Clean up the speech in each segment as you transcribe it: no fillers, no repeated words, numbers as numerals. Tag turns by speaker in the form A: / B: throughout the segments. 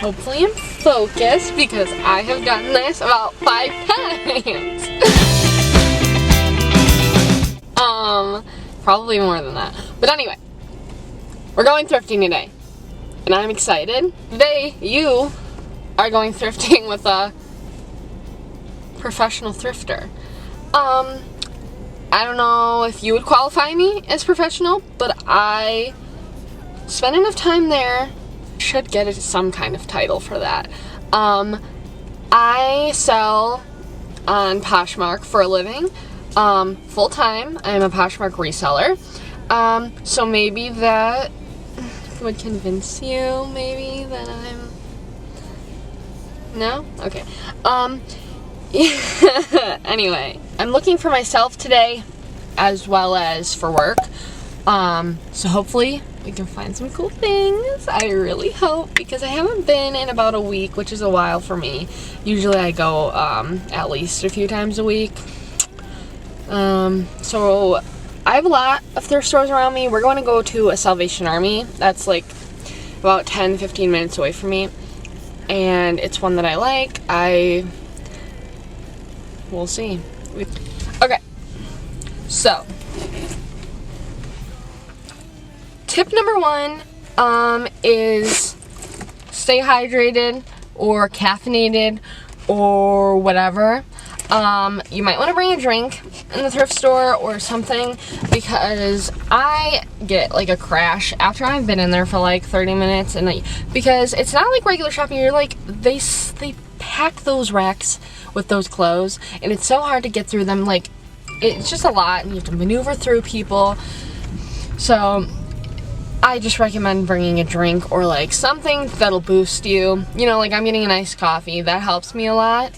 A: hopefully in focus because I have done this about 5 times. Probably more than that. But anyway, we're going thrifting today. And I'm excited. Today, you are going thrifting with a professional thrifter. I don't know if you would qualify me as professional, but I spend enough time there. Should get some kind of title for that. I sell on Poshmark for a living. Full time. I am a Poshmark reseller. So maybe that would convince you, maybe, that I'm... No? Okay. Anyway, I'm looking for myself today, as well as for work. So hopefully we can find some cool things. I really hope, because I haven't been in about a week, which is a while for me. Usually I go, at least a few times a week. So I have a lot of thrift stores around me. We're going to go to a Salvation Army. That's like about 10-15 minutes away from me. And it's one that I like. We'll see. Okay. So, tip number 1 is stay hydrated or caffeinated or whatever. You might want to bring a drink in the thrift store or something, because I get like a crash after I've been in there for like 30 minutes, and because it's not like regular shopping. You're like, they pack those racks with those clothes, and it's so hard to get through them. Like, it's just a lot, and you have to maneuver through people. So I just recommend bringing a drink or like something that'll boost you. You know, like I'm getting an iced coffee. That helps me a lot.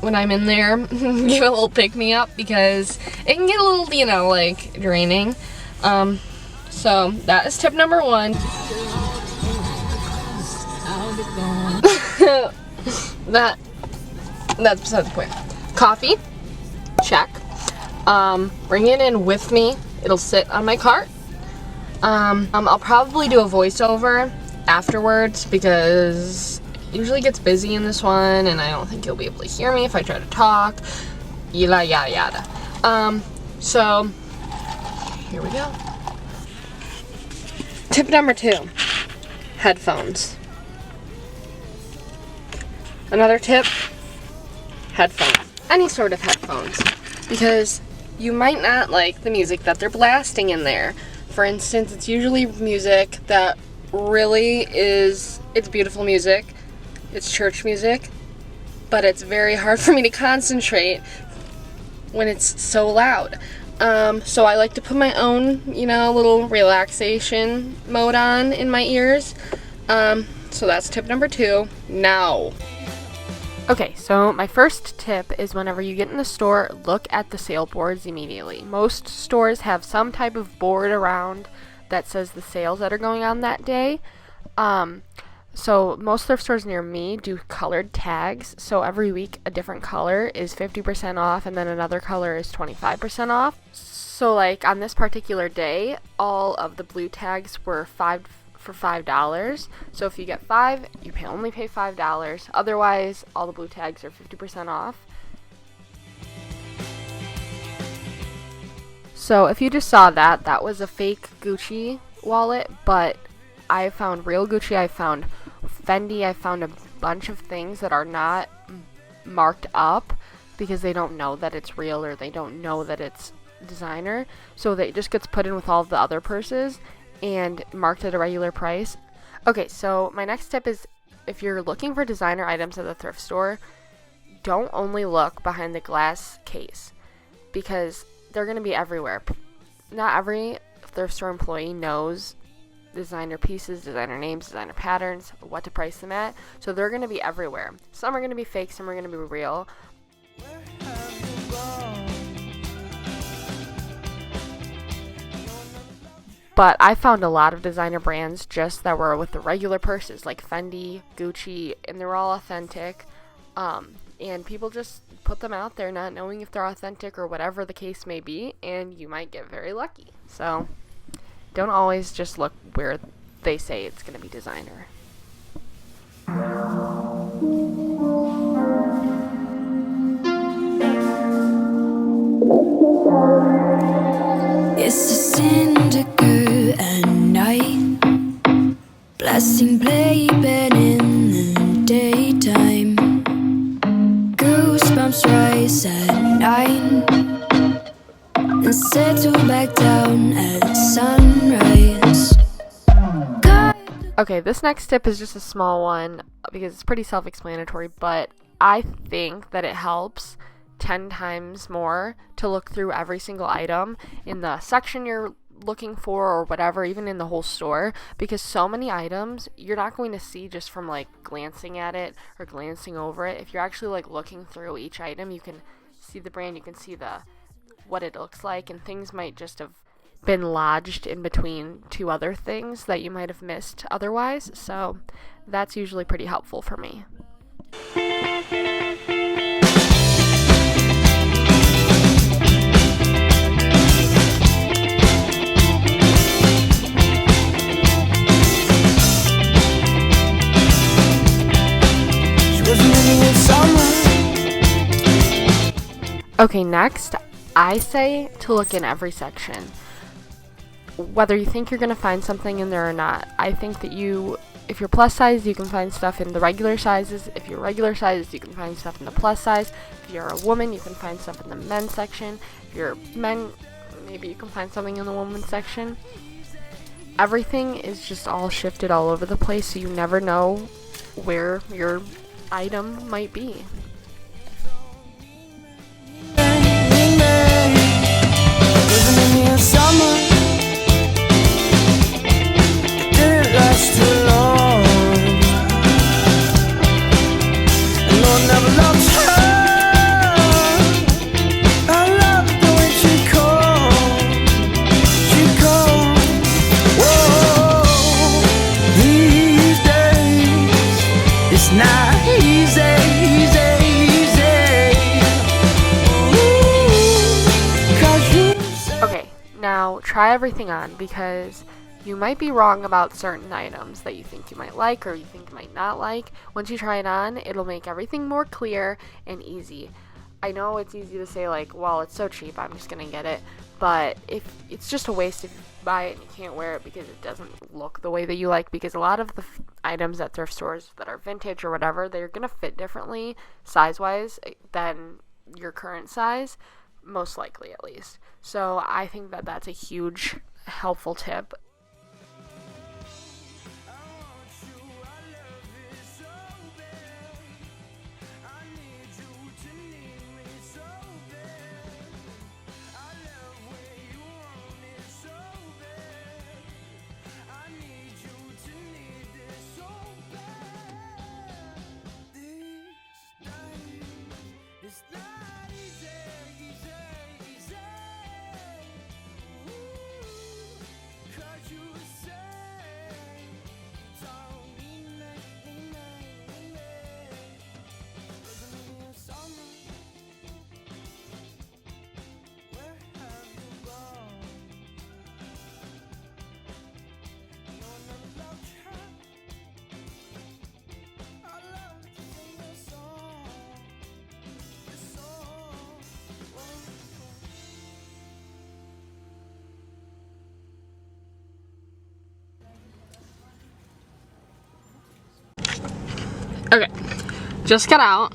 A: When I'm in there, give a little pick-me-up, because it can get a little, you know, like, draining. So that is tip number 1. That's beside the point. Coffee, check. Bring it in with me. It'll sit on my cart. I'll probably do a voiceover afterwards, because it usually gets busy in this one, and I don't think you'll be able to hear me if I try to talk. Yada yada yada. So here we go. Tip number 2, headphones. Another tip, headphones. Any sort of headphones, because you might not like the music that they're blasting in there. For instance, it's usually music that really is, it's beautiful music. It's church music, but it's very hard for me to concentrate when it's so loud. So I like to put my own, you know, little relaxation mode on in my ears. So that's tip number 2. Now. Okay, so my first tip is whenever you get in the store, look at the sale boards immediately. Most stores have some type of board around that says the sales that are going on that day. So most thrift stores near me do colored tags. So every week a different color is 50% off, and then another color is 25% off. So like on this particular day, all of the blue tags were for $5. So if you get 5, you only pay $5. Otherwise, all the blue tags are 50% off. So if you just saw that, that was a fake Gucci wallet, but I found real Gucci. I found Fendi. I found a bunch of things that are not marked up because they don't know that it's real, or they don't know that it's designer. So it just gets put in with all of the other purses and marked at a regular price. Okay, so my next tip is, if you're looking for designer items at the thrift store, don't only look behind the glass case, because they're going to be everywhere. Not every thrift store employee knows designer pieces, designer names, designer patterns, what to price them at. So they're going to be everywhere. Some are going to be fake, some are going to be real. But I found a lot of designer brands just that were with the regular purses, like Fendi, Gucci, and they're all authentic. And people just put them out there not knowing if they're authentic or whatever the case may be, and you might get very lucky. So don't always just look where they say it's going to be designer.
B: Pressing play, bed in the daytime. Goosebumps rise at 9 and settle back down at sunrise.
A: Okay, this next tip is just a small one because it's pretty self-explanatory, but I think that it helps 10 times more to look through every single item in the section you're looking for or whatever, even in the whole store, because so many items you're not going to see just from like glancing at it or glancing over it. If you're actually like looking through each item, you can see the brand, you can see what it looks like, and things might just have been lodged in between two other things that you might have missed otherwise. So that's usually pretty helpful for me. Okay, next, I say to look in every section. Whether you think you're going to find something in there or not, I think that if you're plus size, you can find stuff in the regular sizes. If you're regular sizes, you can find stuff in the plus size. If you're a woman, you can find stuff in the men's section. If you're men, maybe you can find something in the women's section. Everything is just all shifted all over the place, so you never know where your item might be. Now, try everything on, because you might be wrong about certain items that you think you might like or you think you might not like. Once you try it on, it'll make everything more clear and easy. I know it's easy to say, like, well, it's so cheap, I'm just going to get it. But if it's just a waste if you buy it and you can't wear it because it doesn't look the way that you like. Because a lot of the items at thrift stores that are vintage or whatever, they're going to fit differently size-wise than your current size. Most likely, at least. So I think that that's a huge helpful tip. Okay, just got out.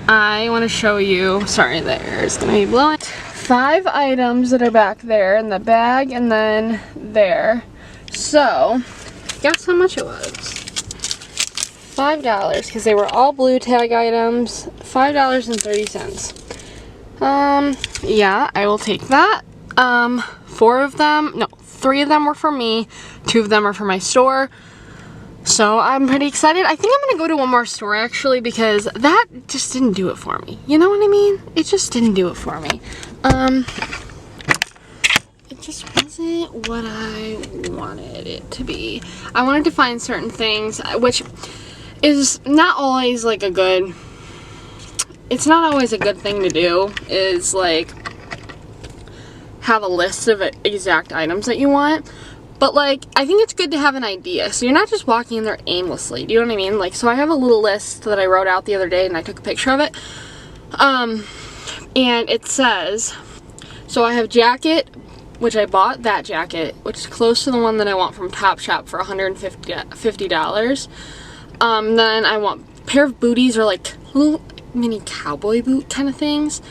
A: I want to show you, sorry, there's gonna be blowing. 5 items that are back there in the bag and then there. So, guess how much it was? $5, because they were all blue tag items. $5.30. Yeah, I will take that. 3 of them were for me, 2 of them are for my store. So I'm pretty excited. I think I'm going to go to one more store actually, because that just didn't do it for me. You know what I mean? It just didn't do it for me. It just wasn't what I wanted it to be. I wanted to find certain things, which is not always like a good, it's not always a good thing to do, is like have a list of exact items that you want. But, like, I think it's good to have an idea, so you're not just walking in there aimlessly, do you know what I mean? Like, so I have a little list that I wrote out the other day, and I took a picture of it, and it says, so I have jacket, which I bought that jacket, which is close to the one that I want from Topshop for $150. Then I want a pair of booties, or like little mini cowboy boot kind of things.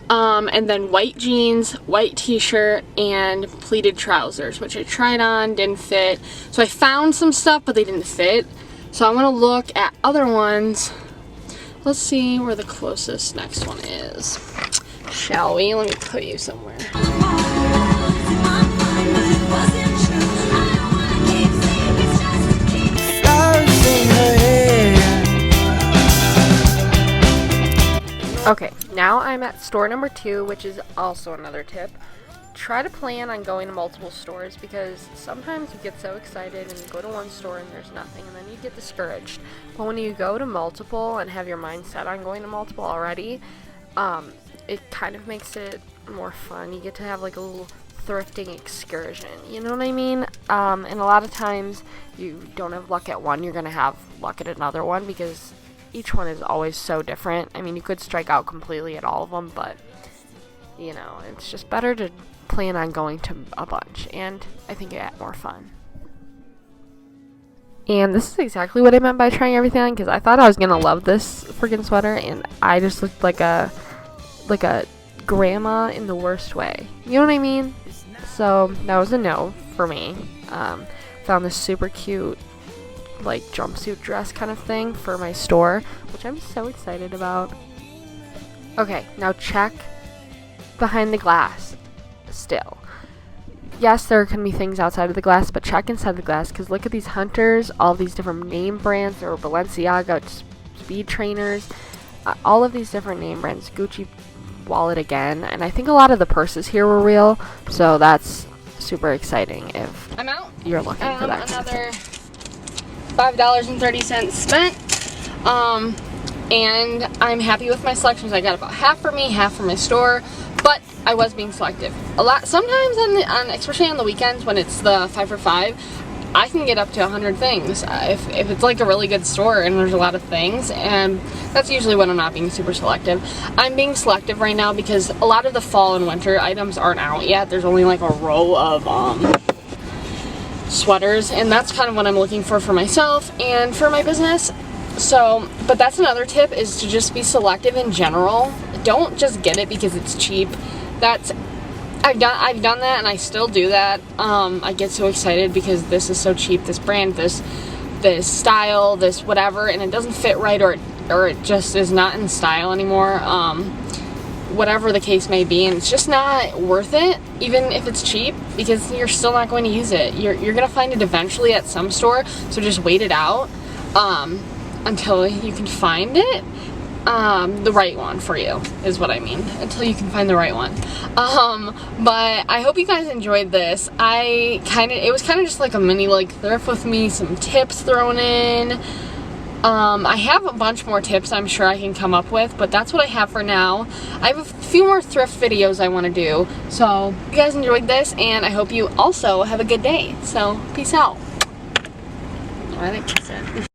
A: And then white jeans, white t-shirt, and pleated trousers, which I tried on, didn't fit. So I found some stuff, but they didn't fit. So I'm gonna look at other ones. Let's see where the closest next one is. Shall we? Let me put you somewhere. Okay, now I'm at store number 2, which is also another tip. Try to plan on going to multiple stores, because sometimes you get so excited and you go to one store and there's nothing, and then you get discouraged. But when you go to multiple and have your mind set on going to multiple already, it kind of makes it more fun. You get to have like a little thrifting excursion, you know what I mean? And a lot of times you don't have luck at one, you're gonna have luck at another one, because each one is always so different. I mean, you could strike out completely at all of them, but you know, it's just better to plan on going to a bunch, and I think it adds more fun. And this is exactly what I meant by trying everything on, because I thought I was gonna love this freaking sweater, and I just looked like a grandma in the worst way. You know what I mean? So that was a no for me. Found this super cute like jumpsuit dress kind of thing for my store, which I'm so excited about. Okay, now check behind the glass still. Yes, there can be things outside of the glass, but check inside the glass, because look at these hunters, all these different name brands. There were Balenciaga, Speed Trainers, all of these different name brands, Gucci wallet again, and I think a lot of the purses here were real, so that's super exciting if I'm out. You're looking for that. Another $5.30 spent, and I'm happy with my selections. I got about half for me, half for my store, but I was being selective. A lot, sometimes especially on the weekends when it's the 5 for 5, I can get up to 100 things if it's like a really good store and there's a lot of things, and that's usually when I'm not being super selective. I'm being selective right now because a lot of the fall and winter items aren't out yet. There's only like a row of sweaters, and that's kind of what I'm looking for myself and for my business. So, but that's another tip, is to just be selective in general. Don't just get it because it's cheap. I've done that, and I still do that. I get so excited because this is so cheap, this brand, this style, this whatever, and it doesn't fit right, or it just is not in style anymore. Whatever the case may be, and it's just not worth it, even if it's cheap, because you're still not going to use it. You're gonna find it eventually at some store, so just wait it out until you can find it. The right one for you is what I mean, until you can find the right one. But I hope you guys enjoyed this. It was kind of just like a mini like thrift with me, some tips thrown in. I have a bunch more tips I'm sure I can come up with, but that's what I have for now. I have a few more thrift videos I want to do, so you guys enjoyed this, and I hope you also have a good day. So peace out. I think that's it.